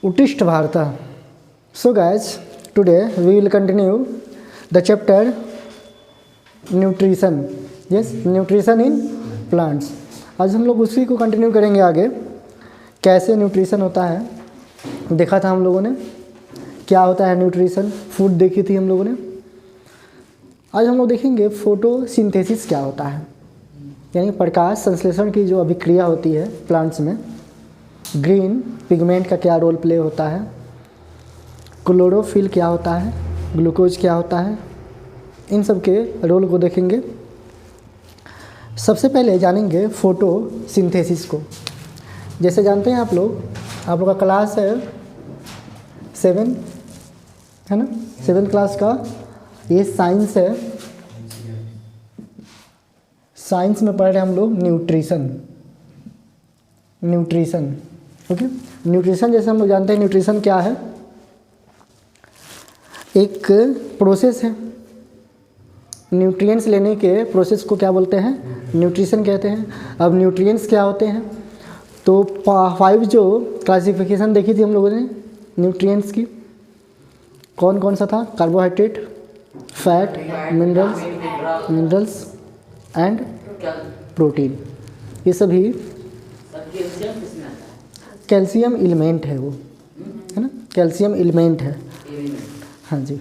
उत्तिष्ठ Bharat. So guys, today we will continue the chapter nutrition. Yes, nutrition in plants. आज हम लोग उसी को कंटिन्यू करेंगे आगे. कैसे न्यूट्रिशन होता है देखा था हम लोगों ने, क्या होता है न्यूट्रिशन, फूड देखी थी हम लोगों ने. आज हम लोग देखेंगे फोटोसिंथेसिस क्या होता है, यानी प्रकाश संश्लेषण की जो अभिक्रिया होती है प्लांट्स में. ग्रीन पिगमेंट का क्या रोल प्ले होता है, क्लोरोफिल क्या होता है, ग्लूकोज क्या होता है, इन सब के रोल को देखेंगे. सबसे पहले जानेंगे फोटोसिंथेसिस को. जैसे जानते हैं आप लोग का क्लास है 7 है ना, 7th क्लास का ये साइंस है. साइंस में पढ़ रहे हैं हम लोग न्यूट्रिशन. ओके, न्यूट्रिशन जैसे हम लोग जानते हैं न्यूट्रिशन क्या है, एक प्रोसेस है. न्यूट्रिएंट्स लेने के प्रोसेस को क्या बोलते हैं, न्यूट्रिशन कहते हैं. अब न्यूट्रिएंट्स क्या होते हैं, तो 5 जो क्लासिफिकेशन देखी थी हम लोगों ने न्यूट्रिएंट्स की, कौन कौन सा था, carbohydrate, fat, minerals and protein. ये सभी कैल्शियम एलिमेंट है, वो है ना, कैल्शियम एलिमेंट है. हाँ जी.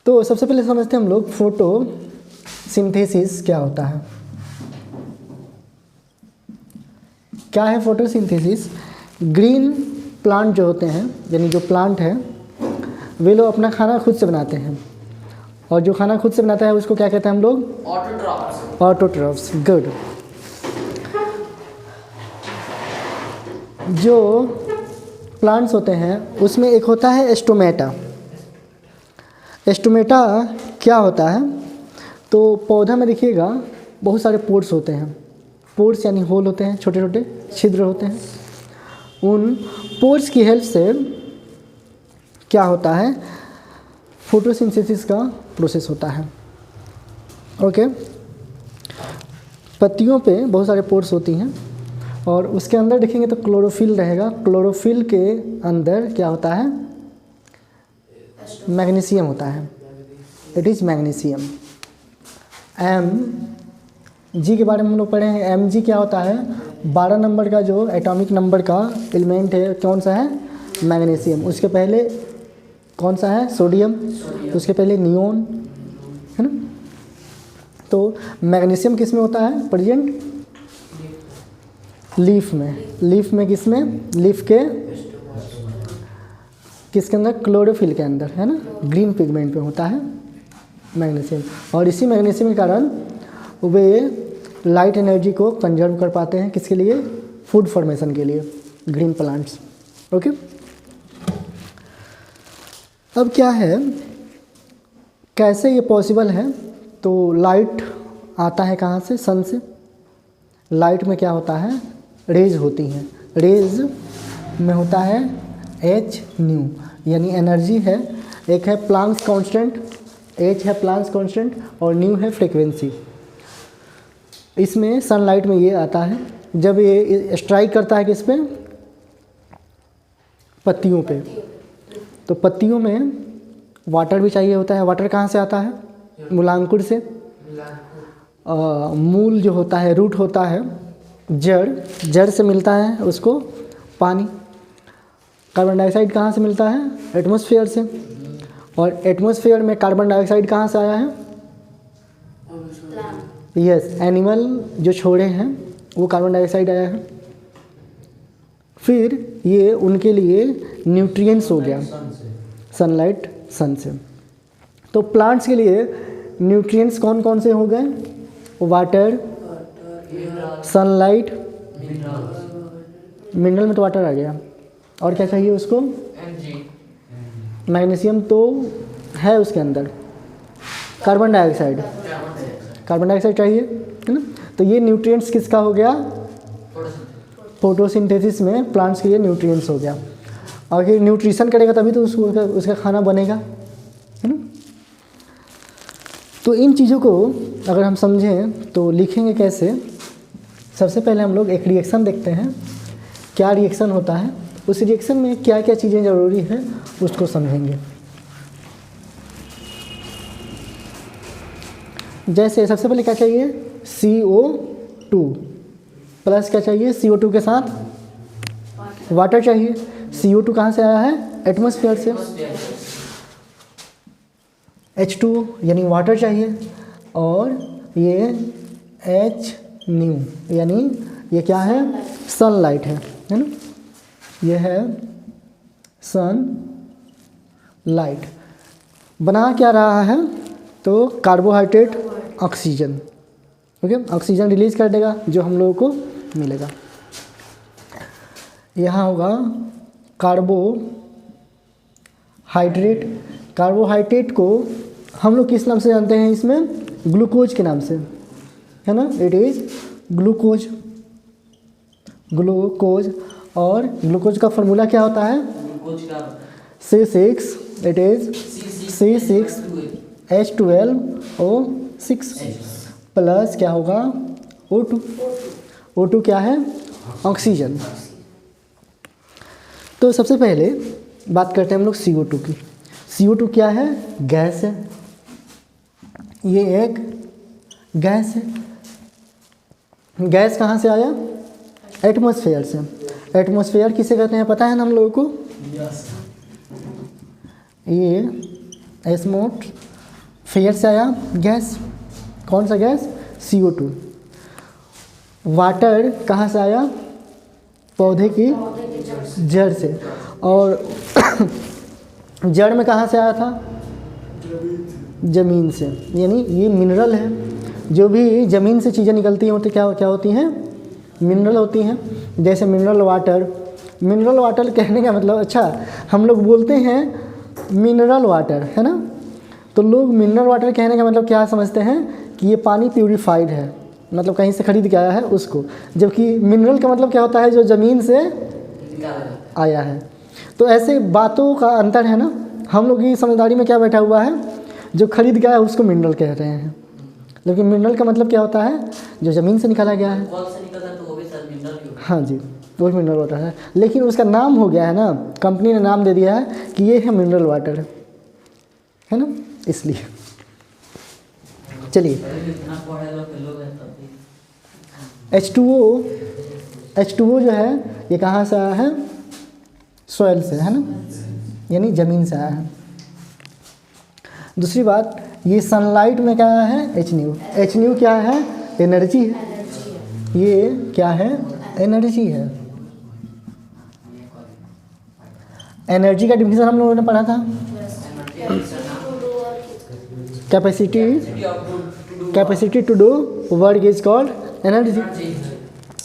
तो सबसे पहले समझते हैं हम लोग फोटोसिंथेसिस क्या होता है. क्या है फोटोसिंथेसिस. ग्रीन प्लांट जो होते हैं, यानी जो प्लांट है वे लोग अपना खाना खुद से बनाते हैं, और जो खाना खुद से बनाता है उसको क्या कहते हैं हम लोग, ऑटोट्रॉफ्स. गुड. जो प्लांट्स होते हैं उसमें एक होता है एस्टोमेटा. एस्टोमेटा क्या होता है, तो पौधा में देखिएगा बहुत सारे पोर्स होते हैं. पोर्स यानी होल होते हैं, छोटे छोटे छिद्र होते हैं. उन पोर्स की हेल्प से क्या होता है, फोटोसिंथेसिस का प्रोसेस होता है. ओके, पत्तियों पे बहुत सारे पोर्स होती हैं, और उसके अंदर देखेंगे तो क्लोरोफिल रहेगा. क्लोरोफिल के अंदर क्या होता है, मैग्नीशियम होता है. It is magnesium. Mg के बारे में हम लोग पढ़े हैं. Mg क्या होता है, 12 नंबर का जो एटॉमिक नंबर का एलिमेंट है, कौन सा है, मैग्नीशियम. उसके पहले कौन सा है, सोडियम. उसके पहले नियोन, है ना. तो मैग्नीशियम किस में होता है प्रेजेंट, लीफ में किस में, लीफ के किसके अंदर, क्लोरोफिल के अंदर, है ना. ग्रीन पिगमेंट पे होता है मैग्नीशियम, और इसी मैग्नीशियम के कारण वे लाइट एनर्जी को कंजर्व कर पाते हैं. किसके लिए, फूड फॉर्मेशन के लिए, ग्रीन प्लांट्स. ओके. अब क्या है, कैसे ये पॉसिबल है, तो लाइट आता है कहाँ से, सन से. लाइट में क्या होता है, रेज होती हैं. रेज में होता है एच न्यू, यानी एनर्जी है. एक है प्लांक्स कांस्टेंट, एच है प्लांक्स कांस्टेंट, और न्यू है फ्रीक्वेंसी. इसमें सनलाइट में ये आता है, जब ये स्ट्राइक करता है किस पे, पत्तियों पे, तो पत्तियों में वाटर भी चाहिए होता है. वाटर कहाँ से आता है, मूलांकुर से. मूल जो होता है, रूट होता है, जड़ से मिलता है उसको पानी. कार्बन डाइऑक्साइड कहाँ से मिलता है, एटमॉस्फेयर से. और एटमॉस्फेयर में कार्बन डाइऑक्साइड कहाँ से आया है, यस, एनिमल जो छोड़े हैं वो कार्बन डाइऑक्साइड आया है. फिर ये उनके लिए न्यूट्रिएंट्स हो गया, सनलाइट, सन से. तो प्लांट्स के लिए न्यूट्रिएंट्स कौन कौन से हो गए, वाटर, सनलाइट, मिनरल में तो वाटर आ गया, और क्या चाहिए उसको, मैग्नीशियम तो है उसके अंदर, कार्बन डाइऑक्साइड चाहिए, है ना. तो ये न्यूट्रिएंट्स किसका हो गया, फोटोसिंथेसिस में प्लांट्स के लिए न्यूट्रिएंट्स हो गया. और फिर न्यूट्रिशन करेगा तभी तो उसका खाना बनेगा, है ना. तो इन चीज़ों को अगर हम समझें तो लिखेंगे कैसे, सबसे पहले हम लोग एक रिएक्शन देखते हैं, क्या रिएक्शन होता है, उस रिएक्शन में क्या क्या चीज़ें ज़रूरी है उसको समझेंगे। जैसे सबसे पहले क्या चाहिए, CO2 प्लस क्या चाहिए, CO2 के साथ वाटर चाहिए। CO2 कहाँ से आया है, एटमॉस्फेयर से। H2 यानी वाटर चाहिए, और ये H यानी ये क्या है, सनलाइट है ना, ये है सन लाइट। बना क्या रहा है, तो carbohydrate oxygen, okay, oxygen release कर देगा जो हम लोगों को मिलेगा। यहाँ होगा कार्बोहाइड्रेट। कार्बोहाइड्रेट को हम लोग किस नाम से जानते हैं, इसमें ग्लूकोज के नाम से, है ना, इट इज़ ग्लूकोज। ग्लूकोज, और ग्लूकोज का फॉर्मूला क्या होता है, C6, it is C6H12O6 plus क्या होगा O2। O2 क्या है, ऑक्सीजन। तो सबसे पहले बात करते हैं हम लोग CO2 की। CO2 क्या है, गैस है, ये एक गैस है। गैस कहाँ से आया, एटमॉस्फेयर से। एटमॉस्फेयर किसे कहते हैं पता है ना हम लोगों को, ये एटमॉस्फेयर से आया गैस। कौन सा गैस, CO2। वाटर कहाँ से आया, पौधे की जड़ से, और जड़ में कहाँ से आया था, ज़मीन से, यानी ये मिनरल है। जो भी ज़मीन से चीज़ें निकलती हैं तो क्या होती हैं, मिनरल होती हैं। जैसे मिनरल वाटर। मिनरल वाटर कहने का मतलब, अच्छा हम लोग बोलते हैं मिनरल वाटर, है ना, तो लोग मिनरल वाटर कहने का मतलब क्या समझते हैं कि ये पानी प्यूरिफाइड है, मतलब कहीं से खरीद के आया है उसको, जबकि मिनरल का मतलब क्या होता है, जो ज़मीन से आया है। तो ऐसे बातों का अंतर है ना, हम लोग की समझदारी में क्या बैठा हुआ है, जो खरीद के आया है उसको मिनरल कह रहे हैं, लेकिन मिनरल का मतलब क्या होता है, जो ज़मीन से निकाला गया है। हाँ जी, वो मिनरल वाटर है, लेकिन उसका नाम हो गया है ना, कंपनी ने नाम दे दिया है कि ये है मिनरल वाटर, है ना, इसलिए। चलिए, H2O जो है ये कहाँ से आया है, सॉइल से, है ना, यानी ज़मीन से आया है। दूसरी बात, ये सनलाइट में क्या है, H क्या है, एनर्जी है। ये क्या है, एनर्जी है। एनर्जी का डिफिनेशन हम लोगों ने पढ़ा था, capacity to do work is called energy.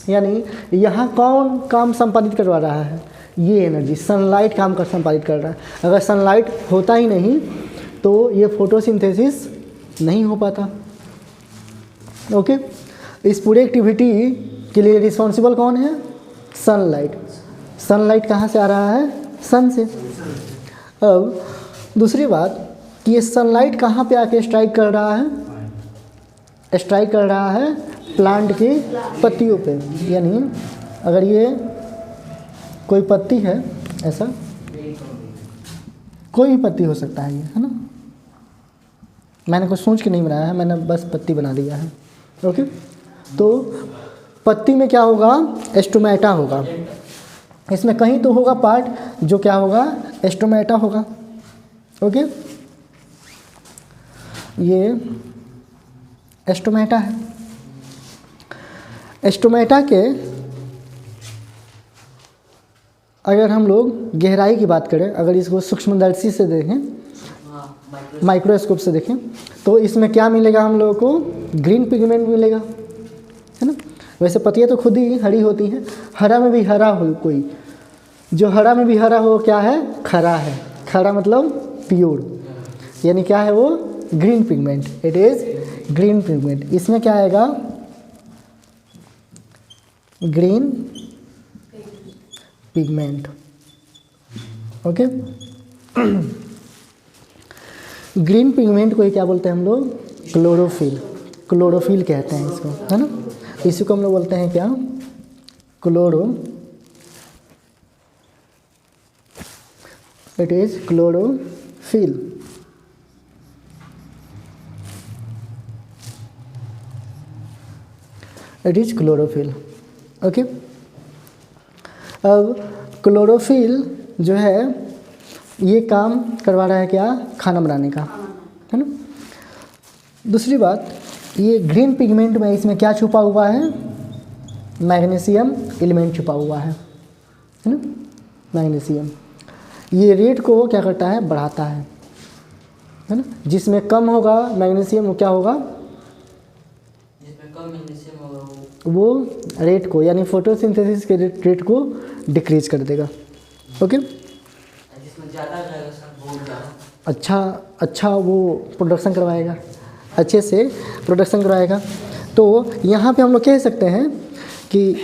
यानी यहाँ कौन काम संपादित करवा रहा है, ये एनर्जी, सनलाइट काम कर संपादित कर रहा है। अगर सनलाइट होता ही नहीं तो ये फोटोसिंथेसिस नहीं हो पाता। ओके, इस पूरे एक्टिविटी के लिए रिस्पॉन्सिबल कौन है, सनलाइट। सनलाइट कहाँ से आ रहा है, सन से। अब दूसरी बात कि ये सनलाइट कहाँ पे आके स्ट्राइक कर रहा है, स्ट्राइक कर रहा है प्लांट की पत्तियों पे। यानी अगर ये कोई पत्ती है, ऐसा कोई भी पत्ती हो सकता है ये, है ना, मैंने कुछ सोच के नहीं बनाया है, मैंने बस पत्ती बना दिया है। ओके, तो पत्ती में क्या होगा, स्टोमेटा होगा। इसमें कहीं तो होगा पार्ट जो क्या होगा, स्टोमेटा होगा। ओके, ये स्टोमेटा है। स्टोमेटा के अगर हम लोग गहराई की बात करें, अगर इसको सूक्ष्मदर्शी से देखें, माइक्रोस्कोप से देखें, तो इसमें क्या मिलेगा हम लोगों को, ग्रीन पिगमेंट मिलेगा, है ना। वैसे पत्तियाँ तो खुद ही हरी होती हैं, हरा में भी हरा हो, कोई जो हरा में भी हरा हो क्या है, खरा है। खरा मतलब प्योर, यानी क्या है वो, green pigment, it is green pigment. इसमें क्या आएगा, green pigment. Okay, green pigment को क्या बोलते हैं हम लोग, क्लोरोफिल। क्लोरोफिल कहते हैं इसको, है ना। इसी को हम लोग बोलते हैं क्या, chloro, it is chlorophyll. It is chlorophyll. Okay, अब क्लोरोफिल जो है ये काम करवा रहा है क्या, खाना बनाने का, है ना। दूसरी बात, ये ग्रीन पिगमेंट में इसमें क्या छुपा हुआ है, मैग्नीशियम एलिमेंट छुपा हुआ है ना, मैग्नीशियम। ये रेट को क्या करता है, बढ़ाता है ना। जिसमें कम होगा मैग्नीशियम, वो क्या होगा, जिसमें कम मैग्नीशियम होगा वो रेट को, यानी फोटोसिंथेसिस के रेट को डिक्रीज कर देगा। ओके, जिसमें ज़्यादा रहेगा सर, बहुत ज़्यादा अच्छा वो प्रोडक्शन करवाएगा, अच्छे से प्रोडक्शन करवाएगा। तो यहाँ पे हम लोग कह सकते हैं कि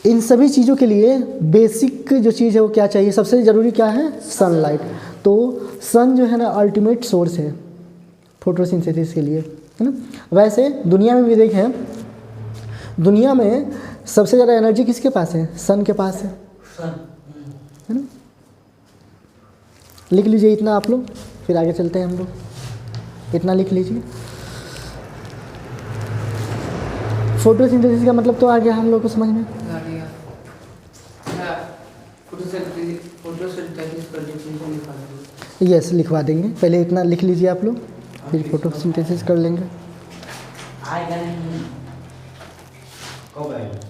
इन सभी चीज़ों के लिए बेसिक जो चीज़ है वो क्या चाहिए, सबसे ज़रूरी क्या है, सनलाइट। तो सन जो है ना अल्टीमेट सोर्स है फोटोसिंथेसिस के लिए, है ना। वैसे दुनिया में भी देखें, दुनिया में सबसे ज़्यादा एनर्जी किसके पास है, सन के पास है ना। लिख लीजिए इतना आप लोग, फिर आगे चलते हैं हम लोग। इतना लिख लीजिए। फोटोसिंथेसिस का मतलब तो आ गया हम लोग को समझ में। यस, लिखवा देंगे, पहले इतना लिख लीजिए आप लोग, फिर फोटोसिंथेसिस कर लेंगे। आएगा नहीं, कब आएगा?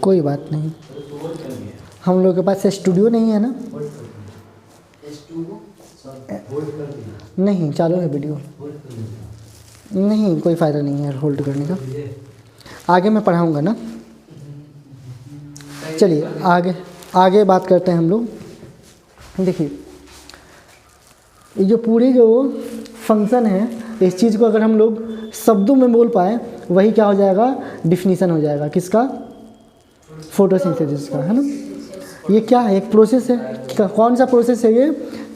कोई बात नहीं, हम लोग के पास स्टूडियो नहीं है ना। नहीं, चालू है वीडियो, नहीं कोई फ़ायदा नहीं है होल्ड करने का, आगे मैं पढ़ाऊँगा ना। चलिए आगे बात करते हैं हम लोग। देखिए, ये जो पूरी जो फंक्शन है, इस चीज़ को अगर हम लोग शब्दों में बोल पाए, वही क्या हो जाएगा, डिफिनीशन हो जाएगा किसका, फोटोसिंथेसिस का, है ना। ये क्या है, एक प्रोसेस है। कौन सा प्रोसेस है ये,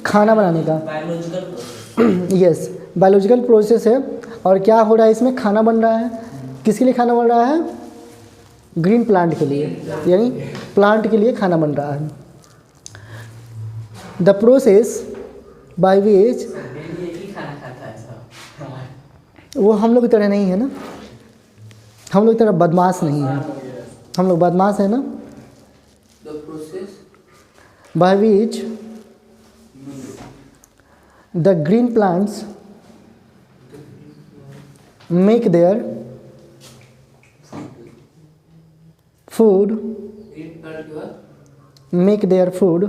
खाना बनाने का। यस, बायोलॉजिकल प्रोसेस है। और क्या हो रहा है इसमें, खाना बन रहा है। किसके लिए खाना बन रहा है, ग्रीन प्लांट के लिए, यानी प्लांट के लिए खाना बन रहा है। द प्रोसेस बाय विच, वो हम लोग की तरह नहीं है ना, हम लोग की तरह बदमाश नहीं है, हम लोग बदमाश है ना। By which the green plants make their food, make their food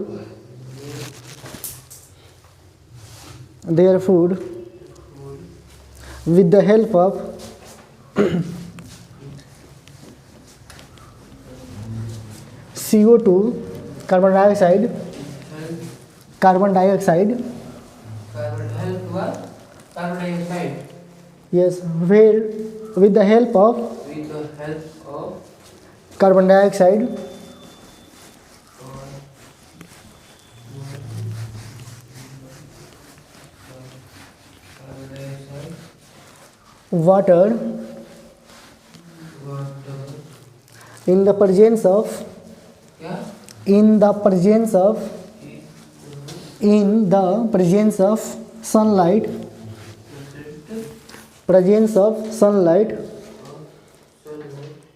with the help of CO2, carbon dioxide, yes, where with the help of carbon dioxide water in the presence of sunlight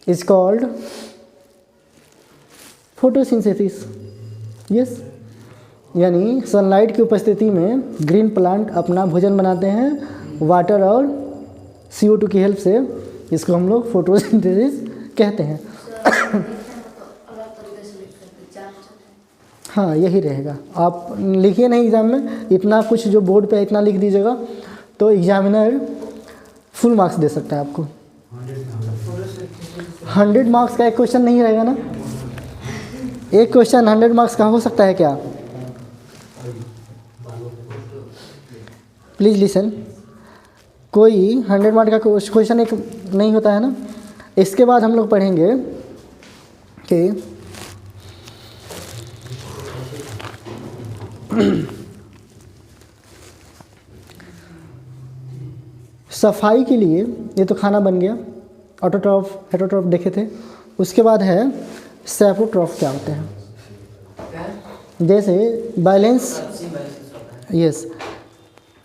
is called photosynthesis. Yes, यानी sunlight की उपस्थिति में green plant अपना भोजन बनाते हैं water और CO2 की हेल्प से। इसको हम लोग फोटोसिंथेसिस कहते हैं। हाँ, यही रहेगा। आप लिखिए नहीं एग्ज़ाम में, इतना कुछ जो बोर्ड पे इतना लिख दीजिएगा तो एग्जामिनर फुल मार्क्स दे सकता है आपको। 100 मार्क्स का एक क्वेश्चन नहीं रहेगा ना। एक क्वेश्चन 100 मार्क्स का हो सकता है क्या? प्लीज़ लिसन, कोई 100 मार्क्स का क्वेश्चन एक नहीं होता है ना। इसके बाद हम लोग पढ़ेंगे कि सफाई के लिए, ये तो खाना बन गया, ऑटोट्रॉफ हेटरोट्रॉफ देखे थे। उसके बाद है सैप्रोट्रॉफ। क्या होते हैं? जैसे बैलेंस, यस,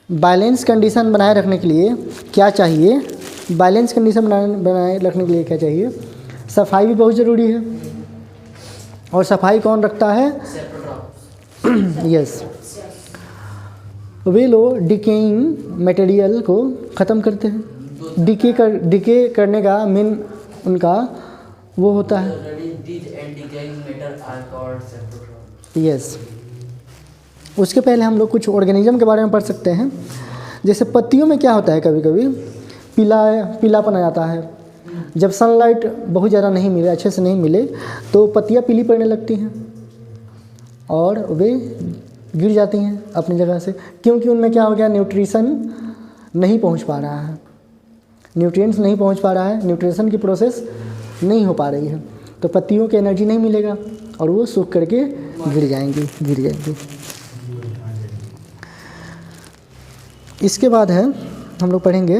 बैलेंस कंडीशन बनाए रखने के लिए क्या चाहिए? बैलेंस कंडीशन बनाए रखने के लिए क्या चाहिए? सफाई भी बहुत ज़रूरी है। और सफाई कौन रखता है? यस, वे लोग डिकेइंग मटेरियल को ख़त्म करते हैं। डिके करने का मेन उनका वो होता है। यस, उसके पहले हम लोग कुछ ऑर्गेनिज्म के बारे में पढ़ सकते हैं। जैसे पत्तियों में क्या होता है, कभी कभी पीलापन आ जाता है। जब सनलाइट बहुत ज़्यादा नहीं मिले, अच्छे से नहीं मिले, तो पत्तियाँ पीली पड़ने लगती हैं और वे गिर जाती हैं अपनी जगह से, क्योंकि उनमें क्या हो गया? न्यूट्रिशन नहीं पहुंच पा रहा है, न्यूट्रिएंट्स नहीं पहुंच पा रहा है, न्यूट्रिशन की प्रोसेस नहीं हो पा रही है, तो पत्तियों को एनर्जी नहीं मिलेगा और वो सूख करके गिर जाएंगी। इसके बाद है हम लोग पढ़ेंगे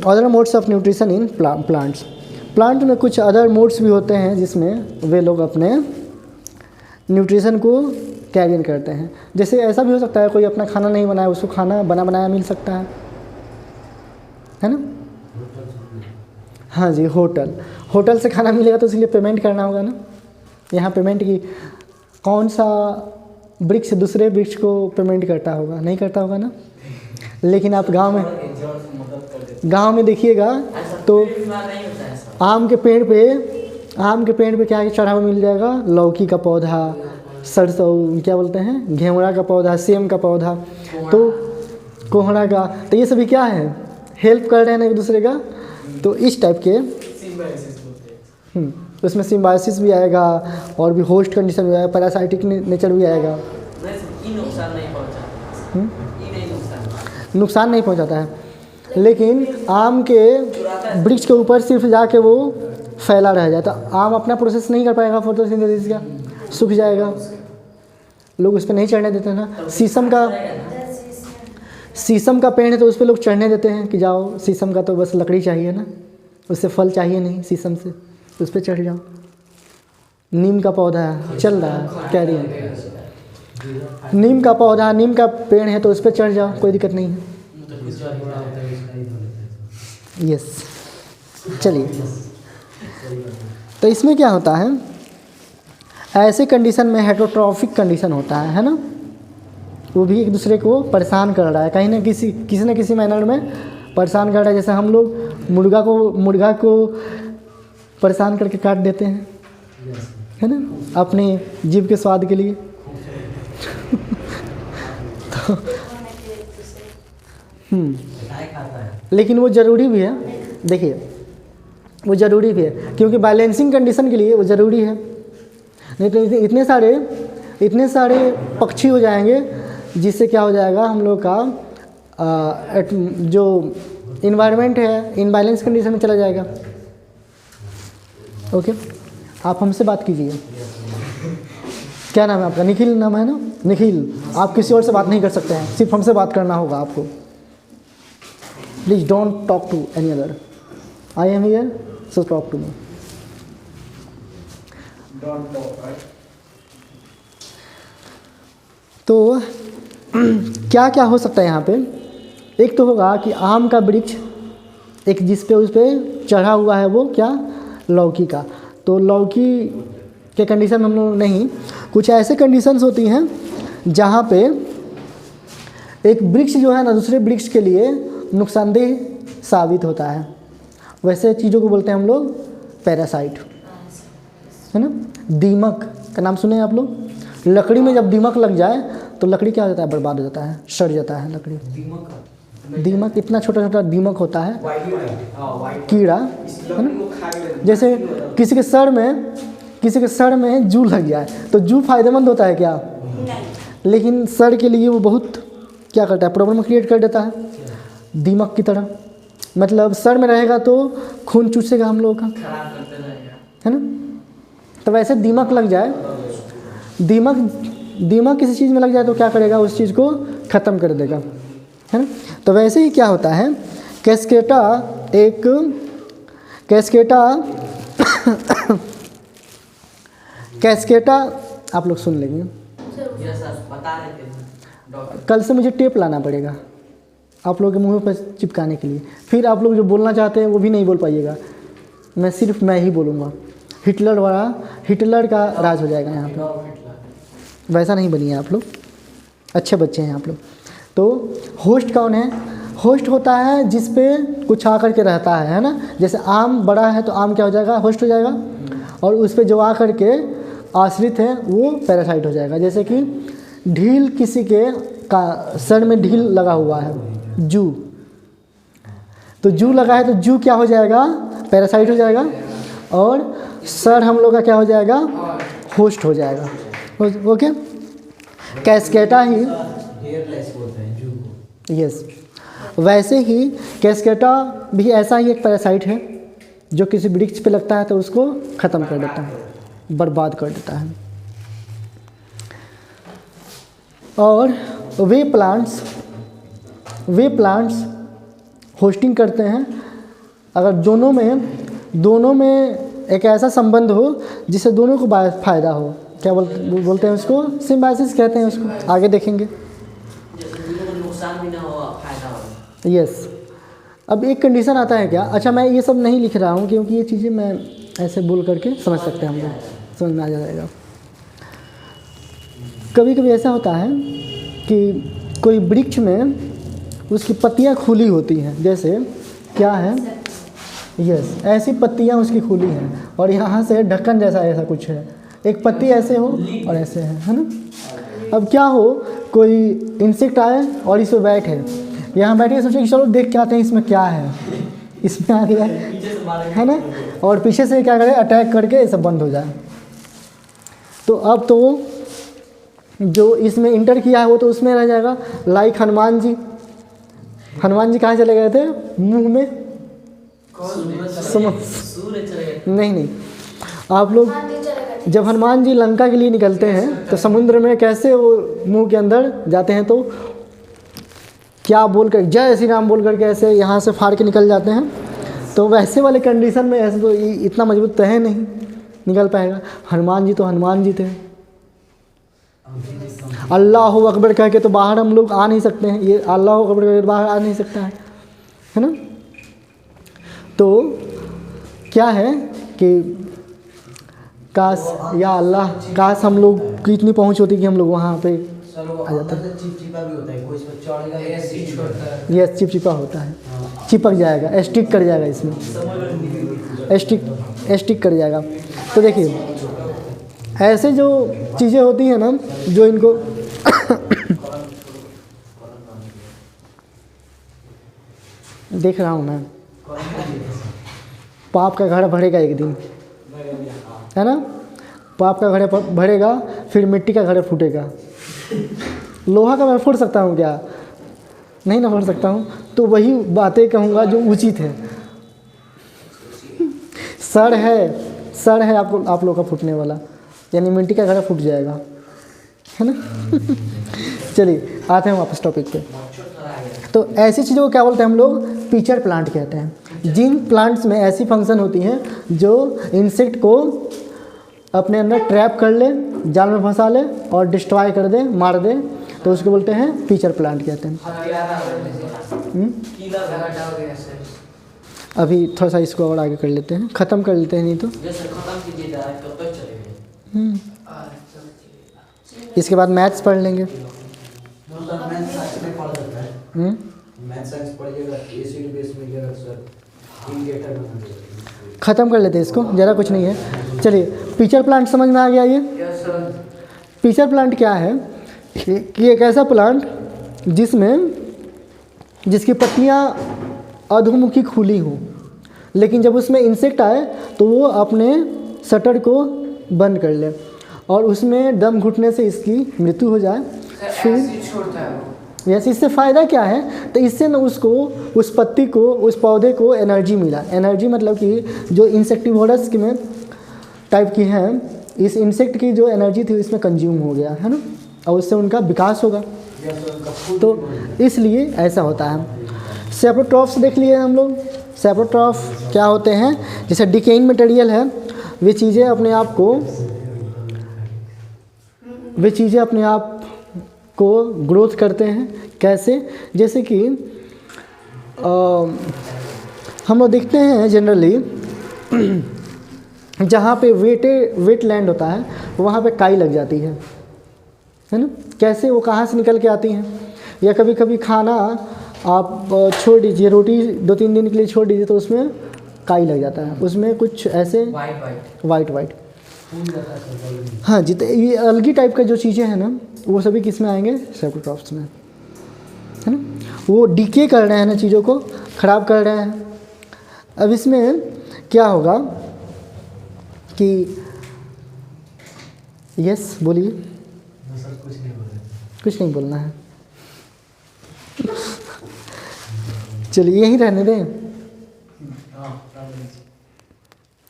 other modes of nutrition in plants. Plant में कुछ अदर मोड्स भी होते हैं जिसमें वे लोग अपने न्यूट्रिशन को कैरी इन करते हैं। जैसे ऐसा भी हो सकता है कोई अपना खाना नहीं बनाया, उसको खाना बना बनाया मिल सकता है ना। हाँ जी, होटल से खाना मिलेगा तो इसलिए पेमेंट करना होगा ना। यहाँ पेमेंट की कौन सा वृक्ष दूसरे वृक्ष को पेमेंट करता होगा? नहीं करता होगा ना। लेकिन आप गांव में देखिएगा तो आम के पेड़ पे क्या चढ़ा हुआ मिल जाएगा? लौकी का पौधा, सरसों, क्या बोलते हैं, घेवड़ा का पौधा, सेम का पौधा, तो कोहड़ा का। तो ये सभी क्या है? हेल्प कर रहे हैं एक दूसरे का। तो इस टाइप के उसमें सिम्बायोसिस भी आएगा और भी होस्ट कंडीशन भी आएगा, पैरासाइटिक नेचर भी आएगा। नुकसान नहीं पहुंचाता है, लेकिन आम के वृक्ष के ऊपर सिर्फ जाके वो फैला रह जाता। आम अपना प्रोसेस नहीं कर पाएगा फोटोसिंथेसिस का, सूख जाएगा। लोग उस पर नहीं चढ़ने देते ना। शीशम का पेड़ है तो उस पर लोग चढ़ने देते हैं कि जाओ, शीशम का तो बस लकड़ी चाहिए ना, उससे फल चाहिए नहीं, शीशम से उस पर चढ़ जाओ। नीम का पौधा है, चल रहा है, कैरियर। नीम का पौधा, नीम का पेड़ है तो उस पर चढ़ जाओ, कोई दिक्कत नहीं है। यस, चलिए। तो इसमें क्या होता है? ऐसे कंडीशन में हेटरोट्रॉफिक कंडीशन होता है ना। वो भी एक दूसरे को परेशान कर रहा है, कहीं ना किसी न किसी मैनर में परेशान कर रहा है। जैसे हम लोग मुर्गा को परेशान करके काट देते हैं, है ना, अपने जीभ के स्वाद के लिए। तो लेकिन वो ज़रूरी भी है। देखिए, वो ज़रूरी भी है क्योंकि बैलेंसिंग कंडीशन के लिए वो ज़रूरी है। नहीं तो इतने सारे पक्षी हो जाएंगे जिससे क्या हो जाएगा, हम लोग का जो इन्वायरमेंट है इनबैलेंस कंडीशन में चला जाएगा। ओके, आप हमसे बात कीजिए। क्या नाम है आपका? निखिल नाम है ना? निखिल, आप किसी और से बात नहीं कर सकते हैं, सिर्फ हमसे बात करना होगा आपको। Please don't talk to any other. I am here, so talk to me. तो क्या क्या हो सकता है यहाँ पे? एक तो होगा कि आम का वृक्ष, एक जिस पे उस पे चढ़ा हुआ है वो क्या, लौकी का। तो लौकी के कंडीशन हम लोग नहीं, कुछ ऐसे कंडीशंस होती हैं जहाँ पे एक वृक्ष जो है ना दूसरे वृक्ष के लिए नुकसानदेह साबित होता है, वैसे चीज़ों को बोलते हैं हम लोग पैरासाइट, है ना। दीमक का नाम सुने आप लोग? लकड़ी में जब दीमक लग जाए तो लकड़ी क्या हो जाता है? बर्बाद हो जाता है, सड़ जाता है लकड़ी। दीमक इतना छोटा छोटा दीमक होता है, कीड़ा, है ना। जैसे किसी के सर में जू लग जाए तो जू फायदेमंद होता है क्या? लेकिन सर के लिए वो बहुत क्या करता है? प्रॉब्लम क्रिएट कर देता है, दीमक की तरह। मतलब सर में रहेगा तो खून चूसेगा हम लोगों का, है ना। तो वैसे दीमक लग जाए, दीमक किसी चीज़ में लग जाए तो क्या करेगा? उस चीज़ को ख़त्म कर देगा, है ना। तो वैसे ही क्या होता है, कैस्केटा आप लोग सुन लेंगे। कल से मुझे टेप लाना पड़ेगा आप लोगों के मुंह पर चिपकाने के लिए, फिर आप लोग जो बोलना चाहते हैं वो भी नहीं बोल पाइएगा, सिर्फ मैं ही बोलूँगा। हिटलर का राज हो जाएगा यहाँ पे। वैसा नहीं बनिए आप लोग, अच्छे बच्चे हैं आप लोग। तो होस्ट कौन है? होस्ट होता है जिस पे कुछ आकर के रहता है ना। जैसे आम बड़ा है तो आम क्या हो जाएगा? होस्ट हो जाएगा। और उस पे जो आकर के आश्रित है वो पैरासाइट हो जाएगा। जैसे कि ढील, किसी के का सर में ढील लगा हुआ है, जू, तो जू लगा है तो जू क्या हो जाएगा? पैरासाइट हो जाएगा। और सर हम लोग का क्या हो जाएगा? होस्ट हो जाएगा। ओके, कैस्केटा ही, यस, वैसे ही कैस्केटा भी ऐसा ही एक पैरासाइट है जो किसी वृक्ष पे लगता है तो उसको ख़त्म कर देता है, बर्बाद कर देता है। और वे प्लांट्स होस्टिंग करते हैं अगर दोनों में एक ऐसा संबंध हो जिससे दोनों को फ़ायदा हो। क्या बोलते हैं उसको? सिम्बायोसिस कहते हैं उसको, आगे देखेंगे। नुकसान भी ना हो, फायदा हो। यस। अब एक कंडीशन आता है क्या? अच्छा, मैं ये सब नहीं लिख रहा हूँ क्योंकि ये चीज़ें मैं ऐसे बोल करके समझ सकते हैं, हम लोग समझ में आ जाएगा। कभी कभी ऐसा होता है कि कोई वृक्ष में उसकी पत्तियाँ खुली होती हैं, जैसे क्या है, यस, ऐसी पत्तियाँ उसकी खुली हैं और यहाँ से ढक्कन जैसा ऐसा कुछ है, एक पत्ती ऐसे हो और ऐसे है ना। अब क्या हो, कोई इंसेक्ट आए और इस पर बैठे, यहाँ बैठे सोचे कि चलो देख के आते हैं इसमें क्या है, इसमें आ गया है ना, और पीछे से क्या करे, अटैक करके ये सब बंद हो जाए। तो अब तो जो इसमें इंटर किया है वो तो उसमें रह जाएगा। लाइक हनुमान जी कहाँ चले गए थे? मुंह में नहीं, आप लोग जब हनुमान जी लंका के लिए निकलते हैं तो समुद्र में कैसे वो मुंह के अंदर जाते हैं, तो क्या बोल कर, जय श्री राम बोल करके ऐसे यहाँ से फाड़ के निकल जाते हैं। तो वैसे वाले कंडीशन में ऐसे तो इतना मजबूत तो है नहीं, निकल पाएगा। हनुमान जी तो हनुमान जी थे, अल्लाह अकबर कह के तो बाहर हम लोग आ नहीं सकते हैं, ये अल्लाह अकबर कह के बाहर आ नहीं सकता है ना। तो क्या है कि काश, या अल्लाह, काश हम लोग की इतनी पहुंच होती कि हम लोग वहाँ पे आ जाते हैं। चिपचिपा भी होता है, कोई इसमें चढ़ेगा, यस, चिपचिपा होता है, चिपक जाएगा, स्टिक कर जाएगा, इसमें स्टिक कर जाएगा। तो देखिए ऐसे जो चीज़ें होती हैं ना, जो इनको देख रहा हूँ मैं, पाप का घड़ा भरेगा एक दिन, है ना। पाप का घड़ा भरेगा, फिर मिट्टी का घड़ा फूटेगा। लोहा का मैं फोड़ सकता हूँ क्या? नहीं ना फोड़ सकता हूँ। तो वही बातें कहूँगा जो उचित है। सर है आप लोग का फूटने वाला, यानी मिट्टी का घड़ा फूट जाएगा, है ना। चलिए आते हैं वापस टॉपिक पे। तो ऐसी चीज़ों को क्या बोलते हैं हम लोग? पिचर प्लांट कहते हैं। जिन प्लांट्स में ऐसी फंक्शन होती हैं जो इंसेक्ट को अपने अंदर ट्रैप कर ले, जाल में फंसा ले और डिस्ट्रॉय कर दे, मार दे, तो उसको बोलते हैं पिचर प्लांट कहते हैं। अभी थोड़ा सा इसको और आगे कर लेते हैं, ख़त्म कर लेते हैं, नहीं तो इसके बाद मैथ्स पढ़ लेंगे। सर मैथ साइंस में पढ़ सकता है। मैथ साइंस पढ़िएगा, एसिड बेस मिलेगा सर, इंडिकेटर बना देगा। ख़त्म कर लेते हैं इसको, ज़रा कुछ नहीं है। चलिए पिचर प्लांट समझ में आ गया। ये यस सर। पिचर प्लांट क्या है कि एक ऐसा प्लांट जिसकी पत्तियाँ अधोमुखी खुली हों, लेकिन जब उसमें इंसेक्ट आए तो वो अपने शटर को बंद कर ले और उसमें दम घुटने से इसकी मृत्यु हो जाए। सर ऐसे छोड़ता है वो। यस, इससे फ़ायदा क्या है, तो इससे ना उसको, उस पत्ती को, उस पौधे को एनर्जी मिला। एनर्जी मतलब कि जो इंसेक्टिवोरस में टाइप की हैं, इस इंसेक्ट की जो एनर्जी थी इसमें कंज्यूम हो गया है ना, और उससे उनका विकास होगा। तो इसलिए ऐसा होता है। सेप्रोट्रॉफ्स देख लिए हम लोग। सेप्रोट्रॉफ क्या होते हैं, जैसे डिकेइंग मटेरियल है, वे चीज़ें अपने आप को ग्रोथ करते हैं। कैसे, जैसे कि हम लोग देखते हैं जनरली जहाँ पे वेट लैंड होता है वहाँ पे काई लग जाती है ना। कैसे, वो कहाँ से निकल के आती हैं, या कभी कभी खाना आप छोड़ दीजिए, रोटी 2-3 दिन के लिए छोड़ दीजिए तो उसमें काई लग जाता है, उसमें कुछ ऐसे वाइट। हाँ जी, तो ये अलगी टाइप का जो चीज़ें हैं ना, वो सभी किस में आएंगे, सेप्रोट्रॉफ्स में, है ना। वो डीके कर रहे हैं ना, चीज़ों को ख़राब कर रहे हैं। अब इसमें क्या होगा कि यस बोलिए। सर कुछ नहीं बोलना है। चलिए यहीं रहने दें।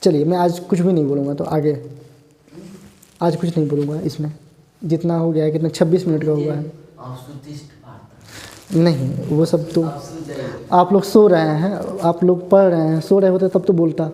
चलिए मैं आज कुछ भी नहीं बोलूँगा, तो आगे आज कुछ नहीं बोलूँगा। इसमें जितना हो गया है, कितना 26 मिनट का हुआ है। नहीं, वो सब तो आप लोग सो रहे हैं, आप लोग पढ़ रहे हैं, सो रहे होते तब तो बोलता।